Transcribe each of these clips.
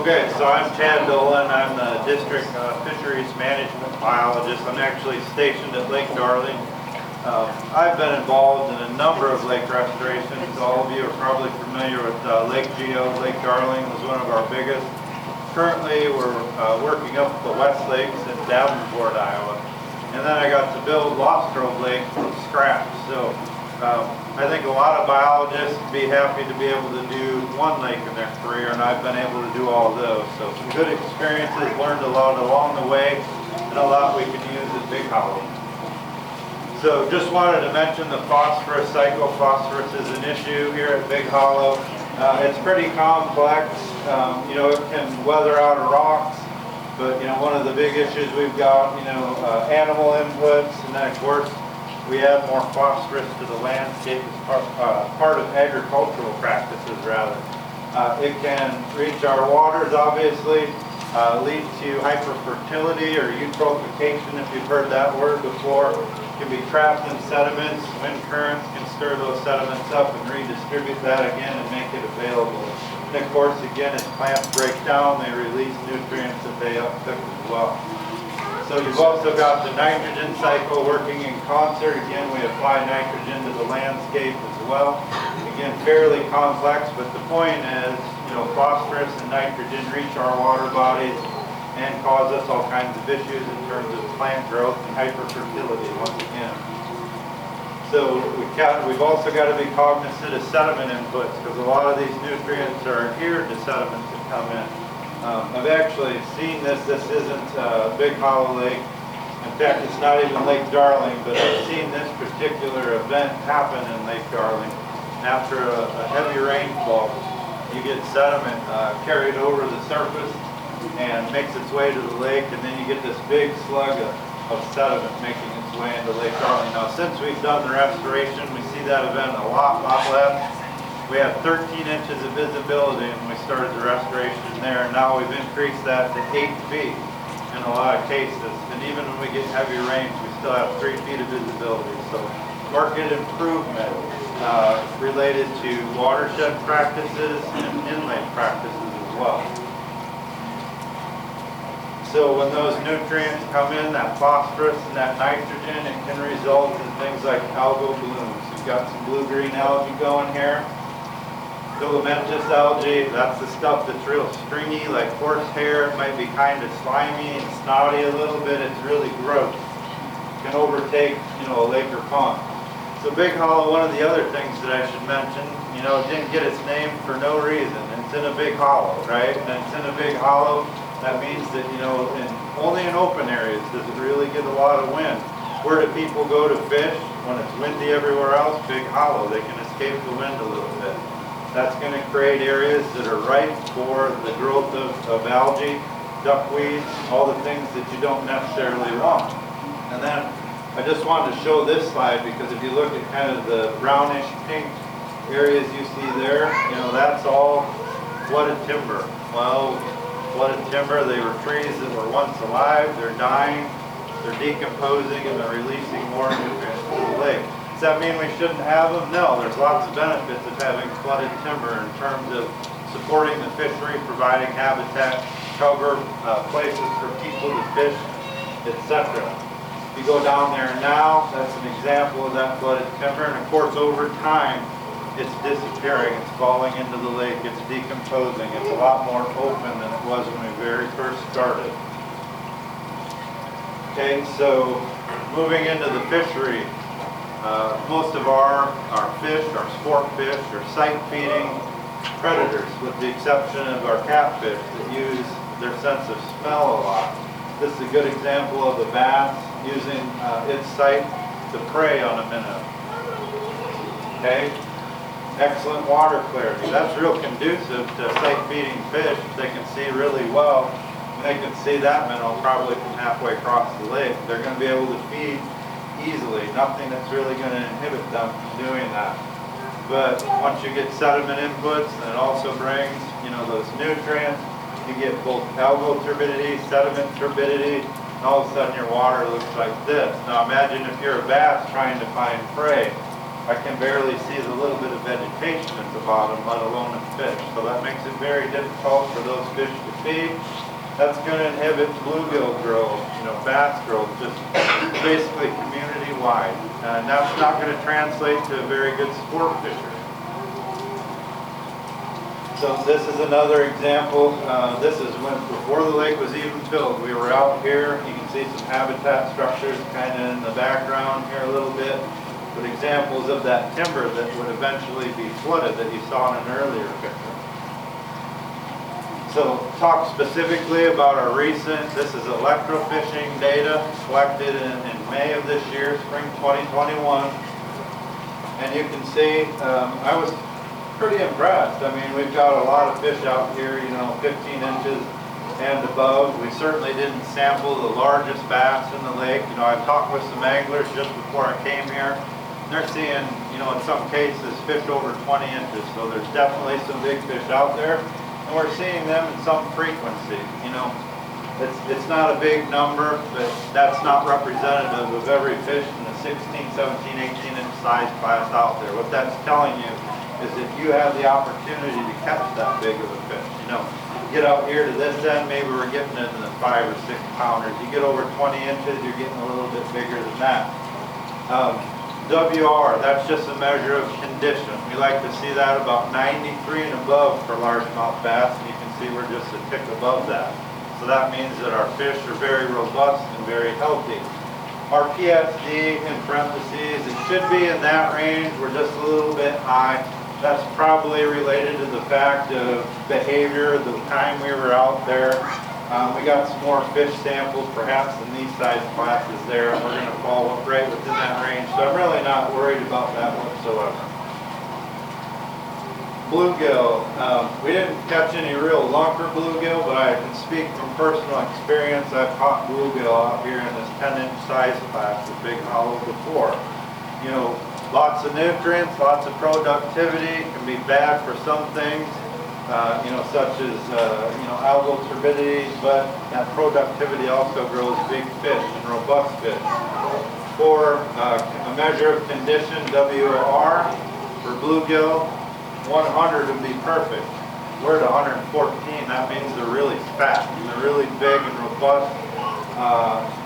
Okay, so I'm Dolan. I'm the district fisheries management biologist. I'm actually stationed at Lake Darling. I've been involved in a number of lake restorations. All of you are probably familiar with Lake Geo. Lake Darling was one of our biggest. Currently, we're working up the West Lakes in Davenport, Iowa. And then I got to build Lost Grove Lake from scratch. So I think a lot of biologists would be happy to be able to do one lake in their career, and I've been able to do all of those. So some good experiences, learned a lot along the way, and a lot we can use at Big Hollow. So just wanted to mention the phosphorus cycle. Phosphorus is an issue here at Big Hollow. It's pretty complex. You know, it can weather out of rocks, but you know, one of the big issues we've got, you know, animal inputs, and then of course we add more phosphorus to the landscape as part of agricultural practices, rather. It can reach our waters, obviously, lead to hyperfertility or eutrophication, if you've heard that word before. It can be trapped in sediments. Wind currents can stir those sediments up and redistribute that again and make it available. And of course, again, as plants break down, they release nutrients that they uptook as well. So you've also got the nitrogen cycle working in concert. Again, we apply nitrogen to the landscape as well. Again, fairly complex, but the point is, you know, phosphorus and nitrogen reach our water bodies and cause us all kinds of issues in terms of plant growth and hyperfertility once again. So we've also got to be cognizant of sediment inputs, because a lot of these nutrients are adhered to sediments that come in. I've actually seen this. This isn't Big Hollow Lake. In fact, it's not even Lake Darling, but I've seen this particular event happen in Lake Darling. After a heavy rainfall, you get sediment carried over the surface and makes its way to the lake, and then you get this big slug of sediment making its way into Lake Darling. Now, since we've done the restoration, we see that event a lot less. We had 13 inches of visibility when we started the restoration there, and now we've increased that to 8 feet in a lot of cases. And even when we get heavy rains, we still have 3 feet of visibility. So market improvement related to watershed practices and inlet practices as well. So when those nutrients come in, that phosphorus and that nitrogen, it can result in things like algal blooms. We've got some blue-green algae going here. Filamentous algae, that's the stuff that's real stringy, like horsehair. It might be kind of slimy and snotty a little bit. It's really gross. It can overtake, you know, a lake or pond. So Big Hollow, one of the other things that I should mention, you know, it didn't get its name for no reason. It's in a big hollow, right? And it's in a big hollow. That means that, you know, only in open areas does it really get a lot of wind. Where do people go to fish when it's windy everywhere else? Big Hollow. They can escape the wind a little bit. That's going to create areas that are ripe for the growth of algae, duckweeds, all the things that you don't necessarily want. And then I just wanted to show this slide, because if you look at kind of the brownish pink areas you see there, you know, that's all flooded timber. Well, flooded timber, they were trees that were once alive, they're dying, they're decomposing, and they're releasing more nutrients to the lake. Does that mean we shouldn't have them? No, there's lots of benefits of having flooded timber in terms of supporting the fishery, providing habitat, cover, places for people to fish, etc. If you go down there now, that's an example of that flooded timber, and of course over time it's disappearing, it's falling into the lake, it's decomposing, it's a lot more open than it was when we very first started. Okay, so moving into the fishery. Most of our fish, our sport fish, are sight-feeding predators, with the exception of our catfish that use their sense of smell a lot. This is a good example of the bass using its sight to prey on a minnow. Okay, excellent water clarity. That's real conducive to sight-feeding fish. They can see really well. They can see that minnow probably from halfway across the lake. They're going to be able to feed easily. Nothing that's really going to inhibit them from doing that. But once you get sediment inputs, and it also brings, you know, those nutrients, you get both algal turbidity, sediment turbidity, all of a sudden your water looks like this. Now imagine if you're a bass trying to find prey. I can barely see the little bit of vegetation at the bottom, let alone a fish. So that makes it very difficult for those fish to feed. That's going to inhibit bluegill growth, bass growth, just basically community-wide. And that's not going to translate to a very good sport fishery. So this is another example. This is before the lake was even filled. We were out here. You can see some habitat structures kind of in the background here a little bit. But examples of that timber that would eventually be flooded that you saw in an earlier picture. So talk specifically about our this is electrofishing data collected in May of this year, spring 2021. And you can see, I was pretty impressed. I mean, we've got a lot of fish out here, 15 inches and above. We certainly didn't sample the largest bass in the lake. I talked with some anglers just before I came here. They're seeing, in some cases, fish over 20 inches. So there's definitely some big fish out there. And we're seeing them in some frequency. It's not a big number, but that's not representative of every fish in the 16, 17, 18 inch size class out there. What that's telling you is if you have the opportunity to catch that big of a fish, get out here to this end, maybe we're getting into the 5 or 6 pounders. You get over 20 inches, you're getting a little bit bigger than that. WR, that's just a measure of condition. We like to see that about 93 and above for largemouth bass, and you can see we're just a tick above that. So that means that our fish are very robust and very healthy. Our PSD, in parentheses, it should be in that range. We're just a little bit high. That's probably related to the fact of behavior, the time we were out there. We got some more fish samples, perhaps in these size classes there, and we're going to fall right within that range. So I'm really not worried about that whatsoever. Bluegill. We didn't catch any real lunker bluegill, but I can speak from personal experience. I've caught bluegill out here in this 10-inch size class with big hollow before. Lots of nutrients, lots of productivity, can be bad for some things. Such as, algal turbidity, but that productivity also grows big fish and robust fish. For a measure of condition, WOR, for bluegill, 100 would be perfect. We're at 114, that means they're really fat, and they're really big and robust,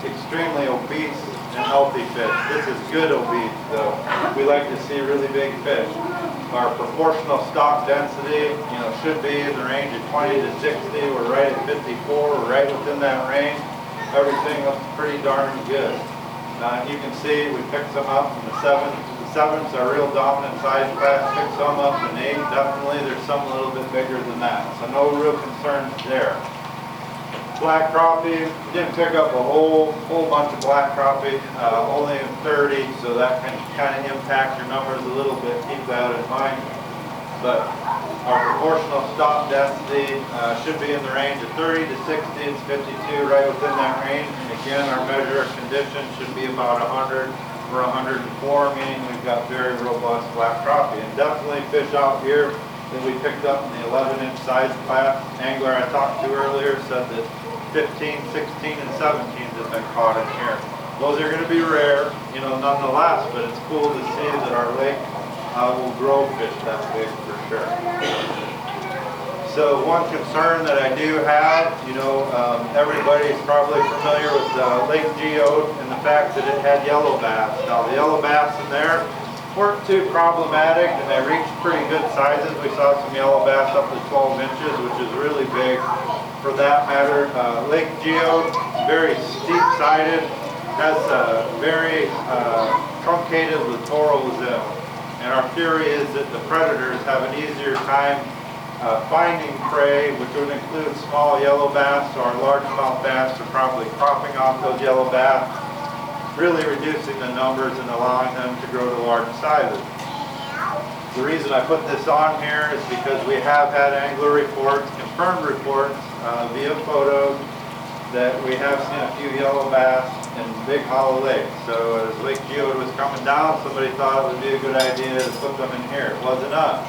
extremely obese and healthy fish. This is good obese, though. We like to see really big fish. Our proportional stock density, should be in the range of 20 to 60. We're right at 54. We're right within that range. Everything looks pretty darn good. You can see we picked some up in the 7s. The 7s are real dominant size class. Picked some up in 8. Definitely, there's some a little bit bigger than that. So no real concerns there. Black crappie, didn't pick up a whole bunch of black crappie, only 30, so that can kind of impact your numbers a little bit. Keep that in mind. But our proportional stock density should be in the range of 30 to 60. It's 52, right within that range. And again, our measure of condition should be about 100 or 104, meaning we've got very robust black crappie. And definitely fish out here that we picked up in the 11-inch size class. Angler I talked to earlier said that 15, 16, and 17s have been caught in here. Those are going to be rare, nonetheless, but it's cool to see that our lake will grow fish that big for sure. So one concern that I do have, everybody's probably familiar with Lake Geode and the fact that it had yellow bass. Now the yellow bass in there weren't too problematic, and they reached pretty good sizes. We saw some yellow bass up to 12 inches, which is really big. For that matter, Lake Geode, very steep-sided, has very truncated littoral zone. And our theory is that the predators have an easier time finding prey, which would include small yellow bass, so our largemouth bass are probably cropping off those yellow bass, really reducing the numbers and allowing them to grow to large sizes. The reason I put this on here is because we have had angler reports, confirmed reports via photos, that we have seen a few yellow bass in Big Hollow Lake. So as Lake Geode was coming down, somebody thought it would be a good idea to put them in here. It wasn't us.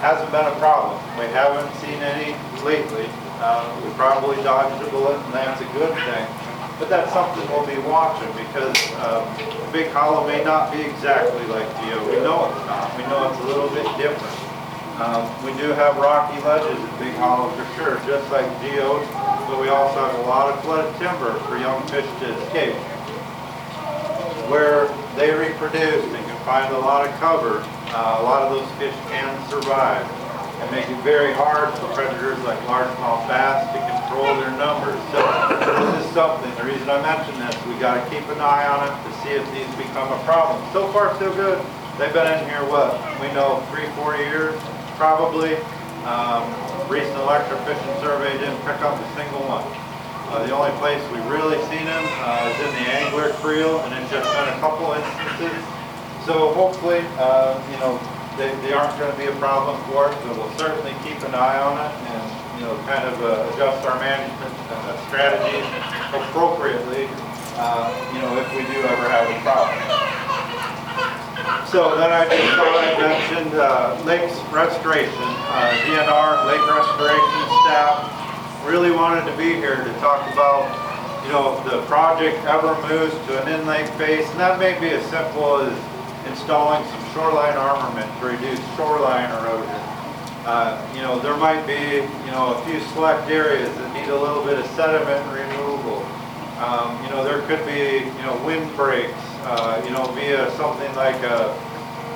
Hasn't been a problem. We haven't seen any lately. We probably dodged a bullet, and that's a good thing. But that's something we'll be watching because Big Hollow may not be exactly like Geo. We know it's not. We know it's a little bit different. We do have rocky ledges at Big Hollow for sure, just like Geo's, but we also have a lot of flooded timber for young fish to escape. Where they reproduce and can find a lot of cover, a lot of those fish can survive and make it very hard for predators like largemouth bass to control their numbers. So this is something, the reason I mention this, we got to keep an eye on it to see if these become a problem. So far so good. They've been in here, what, we know 3-4 years probably. Recent electrofishing survey didn't pick up a single one. The only place we've really seen them is in the angler creel, and it's just been a couple instances. So hopefully, you know, they aren't going to be a problem for us, but we'll certainly keep an eye on it and, you know, kind of adjust our management strategies appropriately, you know, if we do ever have a problem. So then I just thought I mentioned lakes restoration. DNR, lake restoration staff, really wanted to be here to talk about, you know, if the project ever moves to an in-lake phase, and that may be as simple as installing some shoreline armament to reduce shoreline erosion. You know, there might be, you know, a few select areas that need a little bit of sediment removal. You know, there could be, you know, windbreaks, you know, via something like a,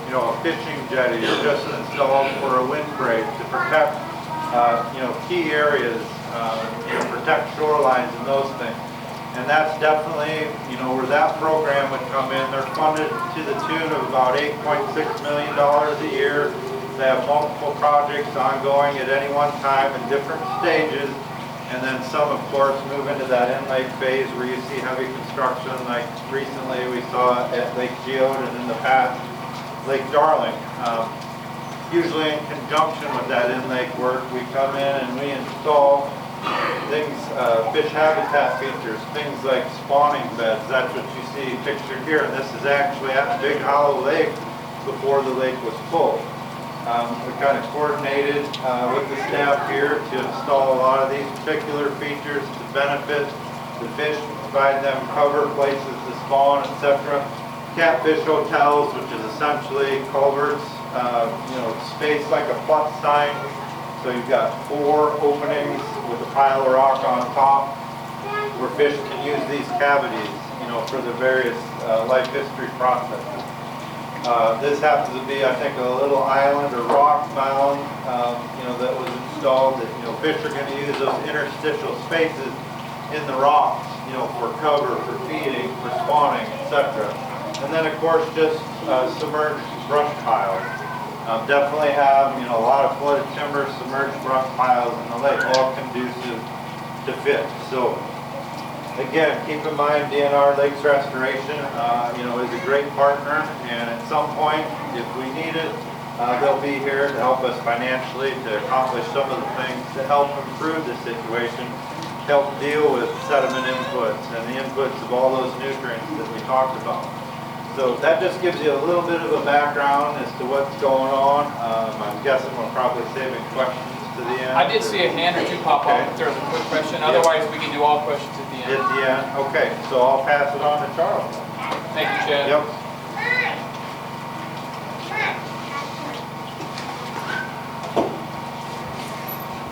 you know, a fishing jetty or just installed for a windbreak to protect, you know, key areas, you know, protect shorelines and those things. And that's definitely, you know, where that program would come in. They're funded to the tune of about $8.6 million a year. They have multiple projects ongoing at any one time in different stages. And then some, of course, move into that in-lake phase where you see heavy construction, like recently we saw at Lake Geode and in the past, Lake Darling. Usually in conjunction with that in-lake work, we come in and we install things, fish habitat features, things like spawning beds. That's what you see pictured here. And this is actually at Big Hollow Lake before the lake was full. We kind of coordinated with the staff here to install a lot of these particular features to benefit the fish, provide them cover, places to spawn, etc. Catfish hotels, which is essentially culverts, you know, space like a plus sign. So you've got 4 openings with a pile of rock on top where fish can use these cavities, you know, for the various life history processes. This happens to be, I think, a little island or rock mound, you know, that was installed that, you know, fish are going to use those interstitial spaces in the rocks, you know, for cover, for feeding, for spawning, etc. And then, of course, just submerged brush piles. Definitely have, you know, a lot of flooded timber, submerged brush piles in the lake, all conducive to fish. So, again, keep in mind DNR Lakes Restoration, you know, is a great partner, and at some point, if we need it, they'll be here to help us financially to accomplish some of the things to help improve the situation, help deal with sediment inputs and the inputs of all those nutrients that we talked about. So that just gives you a little bit of a background as to what's going on. I'm guessing we're probably saving questions to the end. I did see a hand or two pop up if there's a quick question. Otherwise, we can do all questions at the end. At the end. Okay, so I'll pass it on to Charles. Thank you, Chad. Yep.